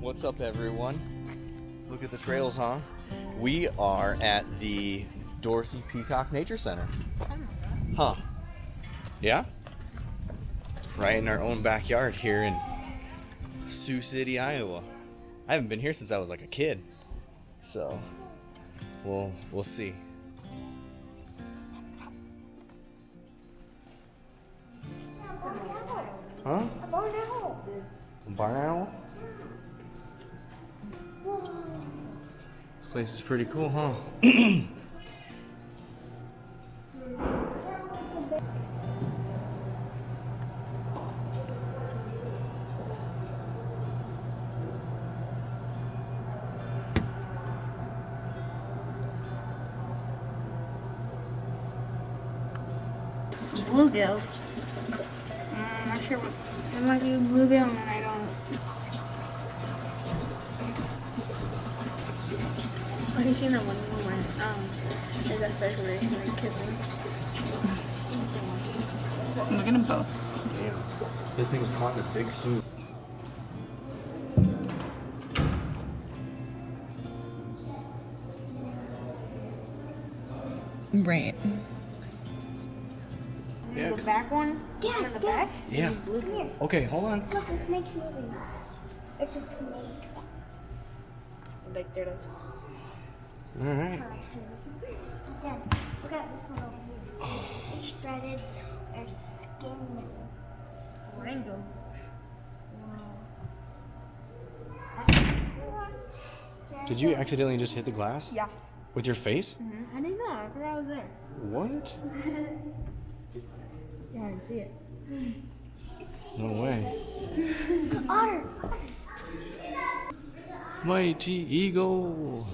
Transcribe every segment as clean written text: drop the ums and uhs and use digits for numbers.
What's up, everyone? Look at the trails, huh? We are at the Dorothy Pecaut Nature Center. Huh? Yeah? Right in our own backyard here in Sioux City, Iowa. I haven't been here since I was like a kid, so we'll see. Huh? A barn owl. A barn owl? This place is pretty cool, huh? Bluegill. I'm not sure what. It might be a bluegill, and I don't. Have you seen that one when is that special where they're kissing? Look at them both. Damn. This thing was caught in a big Sioux. Right. Yeah. The back one? Yeah, In the back? Yeah. Blue. Come here. Okay, hold on. Look, the snake's moving. It's a snake. Like there it is. All right. Yeah, look at this one over here. It's shredded or skin. Rainbow. Did you accidentally just hit the glass? Yeah. With your face? I didn't know. I forgot I was there. What? Yeah, I can see it. No way. Otter. Mighty eagle.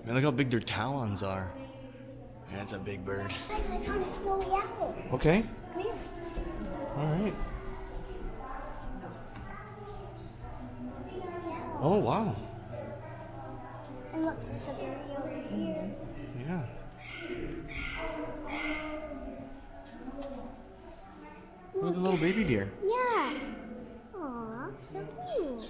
Man, look how big their talons are. That's a big bird. I found a snowy owl. Okay. Come here. All right. Oh, wow. And look, there's a berry over here. Yeah. Look at the little baby deer. Yeah. Aw, so cute.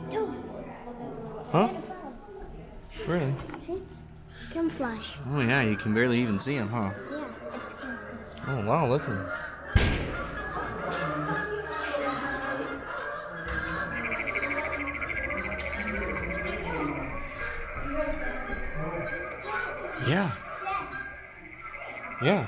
Two. Huh? Really? See? Camouflage. Oh, yeah, you can barely even see them, huh? Yeah, it's camouflage. Oh, wow, listen. Yeah. Yeah.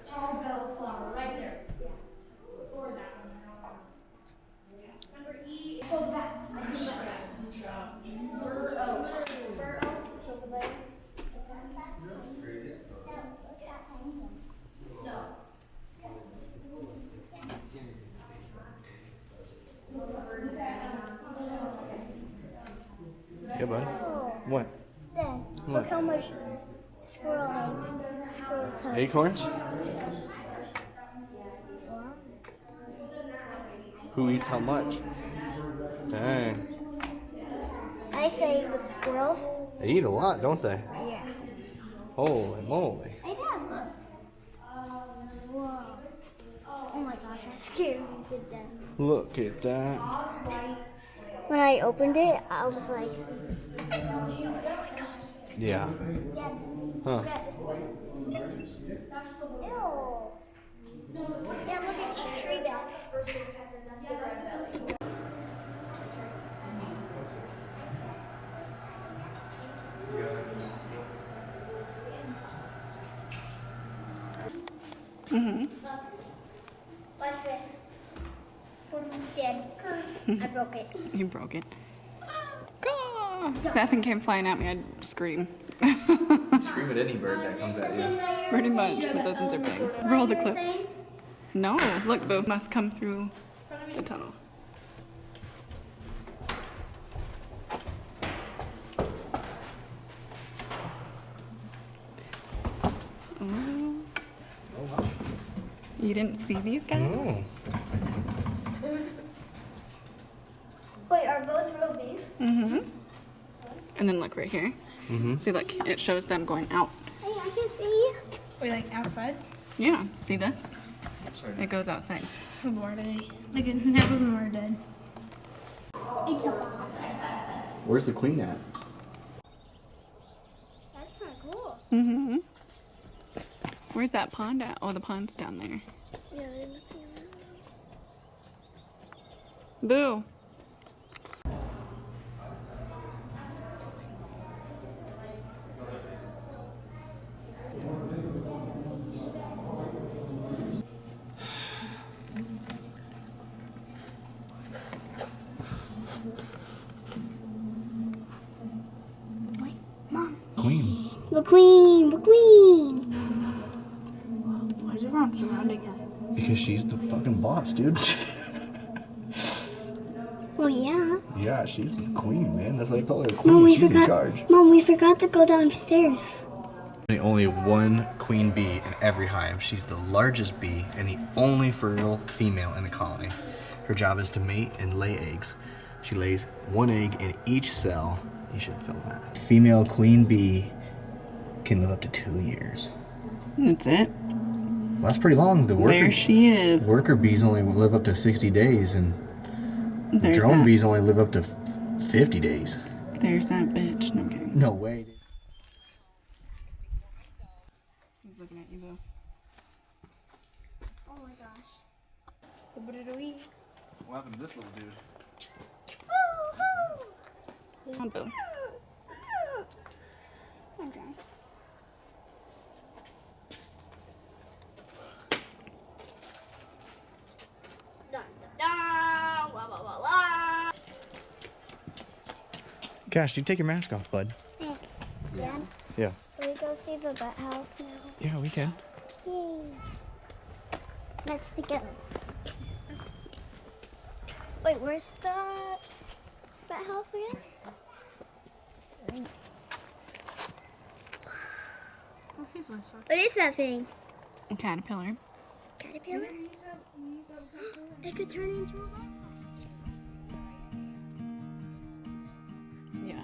Tall bellflower, right there. Or that one. Number E. So that, I see that. Bird oak. It's over there. No. Yeah, bud. What? Dad, What? look how much squirrel eggs squirrels have. Acorns? Who eats how much? Dang. I say the squirrels. They eat a lot, don't they? Yeah. Holy moly. Hey, Dad, look. Whoa. Oh my gosh, that scared me to death. Look at that. When I opened it, I was like, Yeah. Dad, Huh. look at this one. Ew. Yeah, look at the tree back. Watch this. Dad, I broke it. You broke it. Gosh. that thing came flying at me, I'd scream. Scream at any bird that comes at you. Pretty much, but those ones are big. Roll the clip. No, look, Boo must come through the tunnel. Ooh. You didn't see these guys? Oh. Wait, are both real big? Mm-hmm. And then look right here. Mm-hmm. See, look, it shows them going out. Hey, I can see. Wait, like outside? Yeah, see this? It goes outside. How are they? Like, never of them are dead. It's a Where's the queen at? That's kind of cool. Mm-hmm. Where's that pond at? Oh, the pond's down there. Yeah, they're looking around. Boo. Wait, Mom. Queen. The queen, the queen. Why is everyone surrounding her? Because she's the fucking boss, dude. Well, yeah. Yeah, she's the queen, man. That's why they call her Mom, queen. we She's in forgot. charge. Mom, we forgot to go downstairs. Only one queen bee in every hive. She's the largest bee and the only fertile female in the colony. Her job is to mate and lay eggs. She lays one egg in each cell. You should film that. Female queen bee can live up to 2 years. That's it. Well, that's pretty long. The There she is. worker bees only live up to 60 days, and There's drone that. bees only live up to 50 days. There's that bitch. No, I'm kidding. No way. He's looking at you, Boo. Oh my gosh. What did we? What happened to this little dude? Come on, Boo. Okay. Dun, dun, dun. Wah, wah, wah, wah. Gosh, you take your mask off, bud. Dad, Yeah. can we go see the vet house now? Yeah, we can. Yay. Let's together. Wait, where's the vet house again? Oh, he's nice. What is that thing? A caterpillar. Caterpillar? It could turn into a vet. Yeah.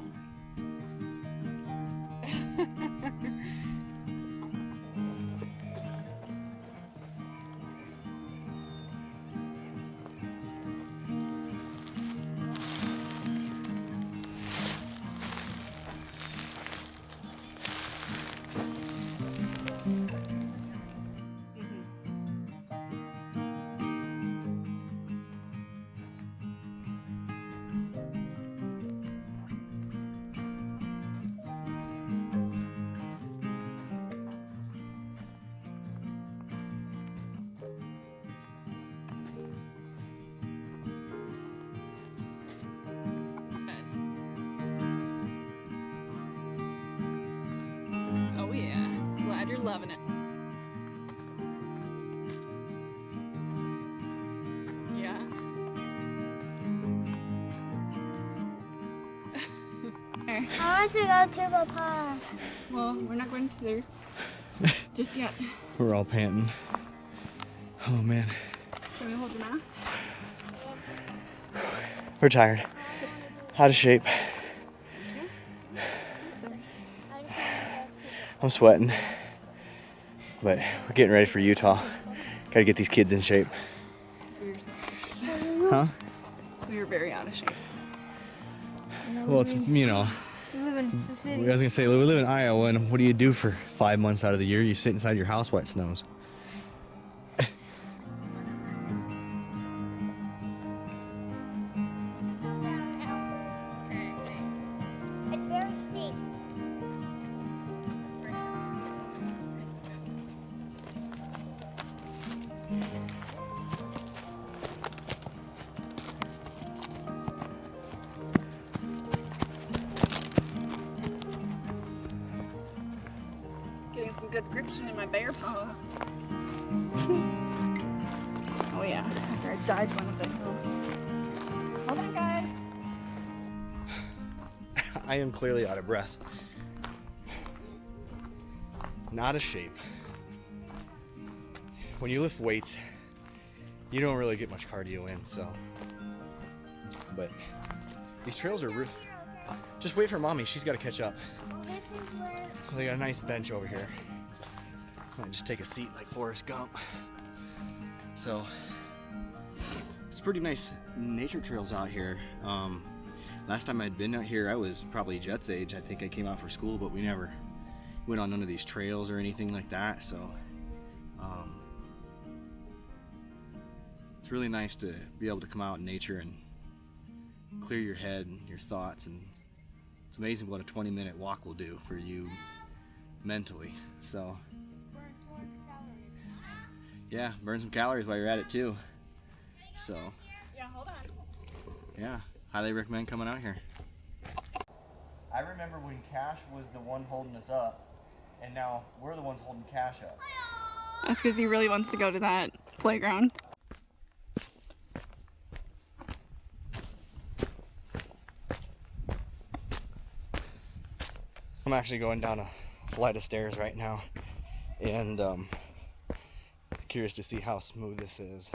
Oh yeah. Glad you're loving it. Yeah. I want to go to the pond. Well, we're not going to there just yet. We're all panting. Oh man. Can we hold your mask? We're tired. Out of shape. I'm sweating. But we're getting ready for Utah. Gotta get these kids in shape. So we were, Huh? so we were very out of shape. Well, it's, you know, We live in the I city. was gonna say, we live in Iowa, and what do you do for 5 months out of the year? You sit inside your house while it snows. It's very steep. some good gription in my bear paws. Oh yeah, after I died one of the hills. Hold on, guys. I am clearly out of breath. Not a shape. When you lift weights, you don't really get much cardio in, so. But these trails are real. Just wait for mommy, she's got to catch up. They got a nice bench over here. Might just take a seat like Forrest Gump. So, it's pretty nice nature trails out here. Last time I'd been out here, I was probably Jet's age. I think I came out for school, but we never went on none of these trails or anything like that. So, it's really nice to be able to come out in nature and clear your head and your thoughts. And it's amazing what a 20-minute walk will do for you mentally. So, yeah, burn some calories while you're at it too. So, Yeah, hold on. yeah, highly recommend coming out here. I remember when Cash was the one holding us up, and now we're the ones holding Cash up. That's because he really wants to go to that playground. I'm actually going down a flight of stairs right now, and curious to see how smooth this is.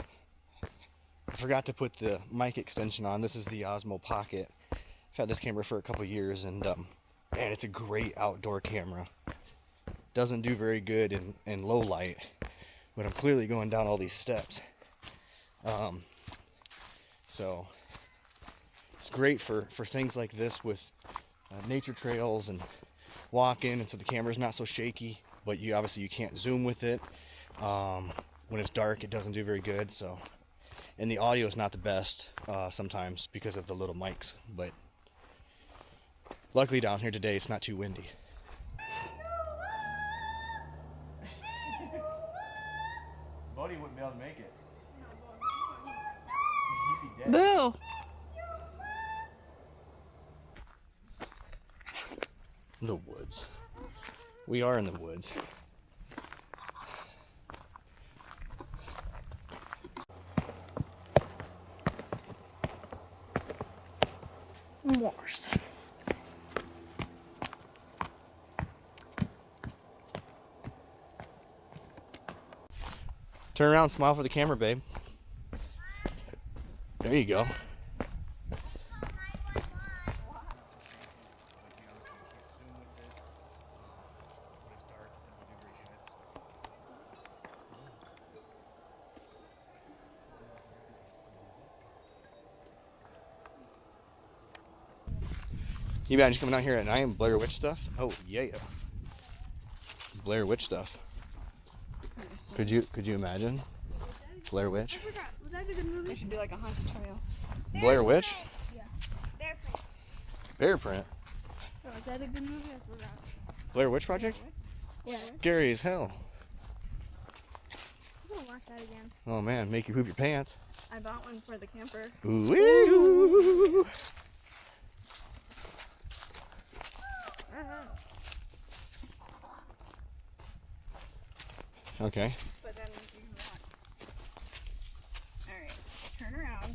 I forgot to put the mic extension on. This is the Osmo Pocket. I've had this camera for a couple years, and man, it's a great outdoor camera. Doesn't do very good in low light, but I'm clearly going down all these steps. So it's great for things like this with nature trails and walking, and so the camera's not so shaky, but you obviously you can't zoom with it. When it's dark, it doesn't do very good. So, and the audio is not the best sometimes because of the little mics, but luckily down here today it's not too windy. Buddy wouldn't be able to make it. He'd be dead. Boo! The woods. We are in the woods. Morse. Turn around, smile for the camera, babe. There you go. You imagine coming out here at night and Blair Witch stuff? Oh yeah, Blair Witch stuff. Could you imagine Blair Witch? Was that a good movie? It should be like a haunted trail. Blair Witch? Yeah. Bear print. Bear print? Oh, is that a good movie? I forgot. Blair Witch Project? Yeah. Scary as hell. I'm gonna watch that again. Oh man, make you poop your pants. I bought one for the camper. Ooh. Okay. But then you can walk. Alright, turn around.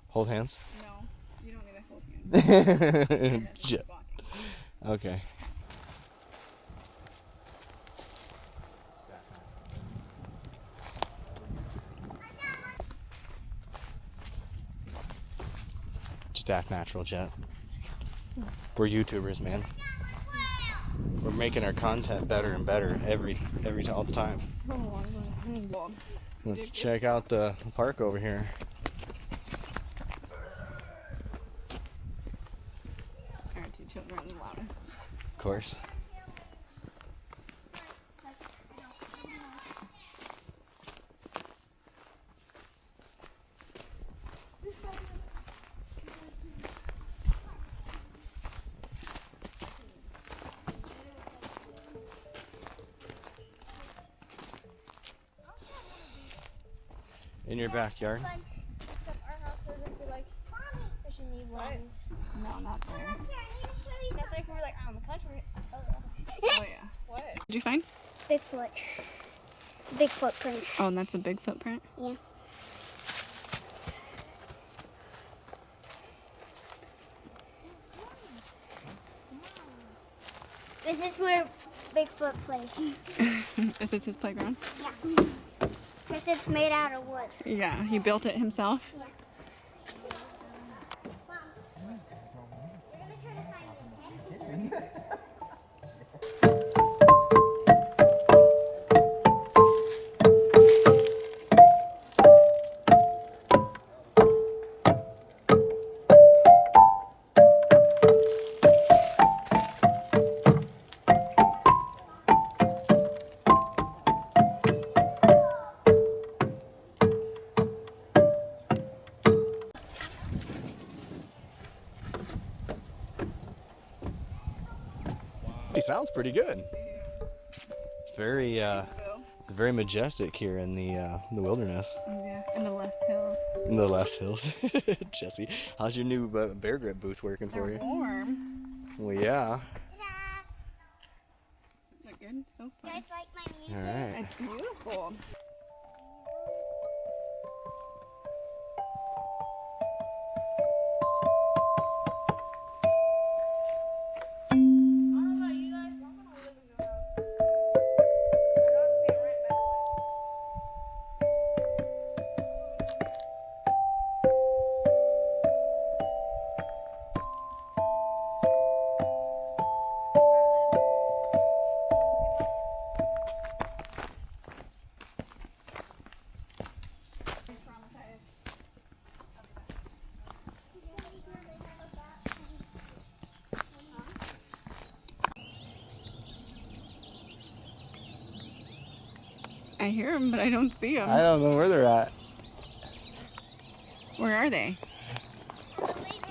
Hold hands. No, you don't need to hold hands. Shit. Okay. Just act natural, Jet. We're YouTubers, man. We're making our content better and better all the time. Oh, I'm going to Let's check out the park over here. Our two children are the loudest. Of course. In your backyard. Except our house doesn't feel like fishing need ones. No, not there. Here, I need to show you. That's like we're like out in the country. Oh yeah. What did you find? Bigfoot. Big footprint. Oh, and that's a big footprint. Yeah. This is where Bigfoot plays. Is this his playground? Yeah. Because it's made out of wood. Yeah, he built it himself. Yeah. He sounds pretty good. It's very majestic here in the wilderness. Yeah, and the less hills. In the less hills. Jesse, how's your new bear grip boots working for you? Warm. Well, yeah. Look good, so fun. Guys like my music? All right. It's beautiful. I hear them, but I don't see them. I don't know where they're at. Where are they?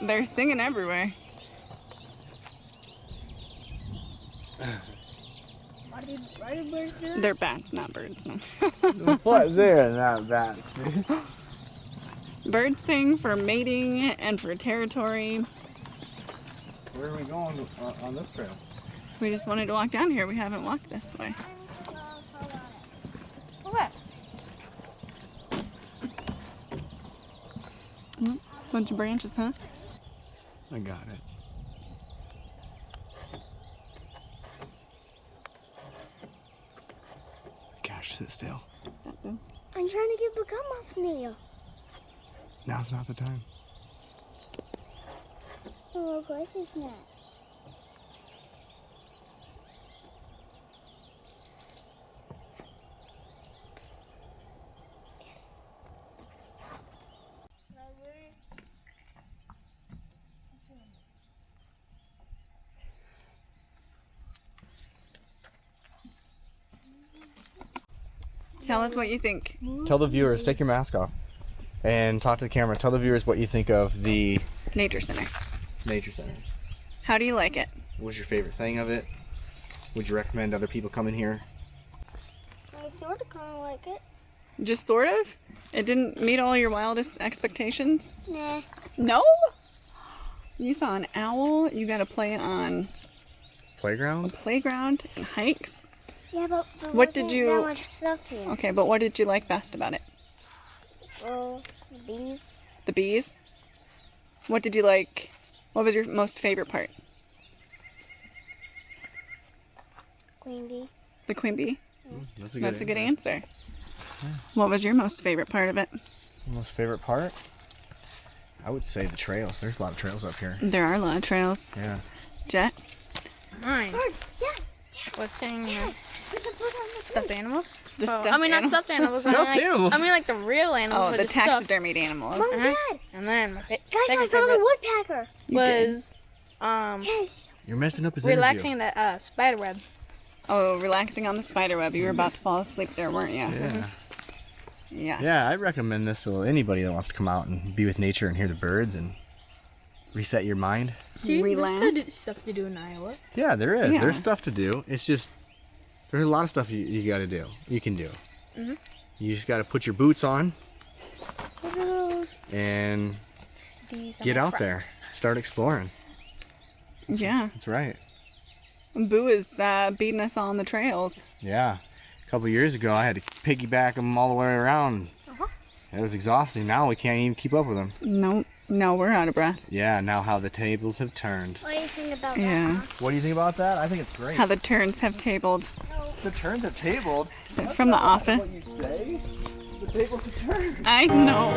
They're singing everywhere. Why do birds do that? They're bats, not birds. No. What? They're not bats. Birds sing for mating and for territory. Where are we going on this trail? We just wanted to walk down here. We haven't walked this way. What? Bunch of branches, huh? I got it. Gosh, sit still. I'm trying to get the gum off me. Now's not the time. Oh, of course it's not. Tell us what you think. Tell the viewers, take your mask off and talk to the camera. Tell the viewers what you think of the Nature Center. nature centers. How do you like it? What's your favorite thing of it? Would you recommend other people come in here? I sort of kind of like it. Just sort of? It didn't meet all your wildest expectations? Nah. No? You saw an owl. You got to play on a Playground? playground and hikes. Yeah, but What did wasn't you- that much stuff here. Okay, but what did you like best about it? Oh, the bees. The bees? What did you like? What was your most favorite part? Queen bee. The queen bee? That's a good answer. What was your most favorite part of it? Most favorite part? I would say the trails. There's a lot of trails up here. There are a lot of trails. Yeah. Jet? Mine. Yeah. What's saying We can put on the stuffed animals? The Oh, stuffed I mean, not animal- stuffed animals. Stuffed animals. I mean, like the real animals. Oh, but the it's stuffed. taxidermied animals. Mom, Dad. And then my Guys, I second found a favorite woodpecker. You did. was Yes. You're messing up his relaxing that spider web. Oh, relaxing on the spider web. You were about to fall asleep there, weren't you? interview. Yeah. Yeah, I recommend this to anybody that wants to come out and be with nature and hear the birds and reset your mind. See, Relax. there's still stuff to do in Iowa. Yeah, there is. Yeah. There's stuff to do. It's just there's a lot of stuff you got to do. You can do. You just got to put your boots on Look at those. and These are get my out there. friends. Start exploring. Yeah. That's right. Boo is beating us on the trails. Yeah. A couple years ago, I had to piggyback him all the way around. It was exhausting. Now we can't even keep up with him. No, we're out of breath. Yeah, now how the tables have turned. What do you think about Yeah. that? What do you think about that? I think it's great. How the turns have tabled. The turns have tabled? Is it from The Office? What you say? The tables have turned. I know.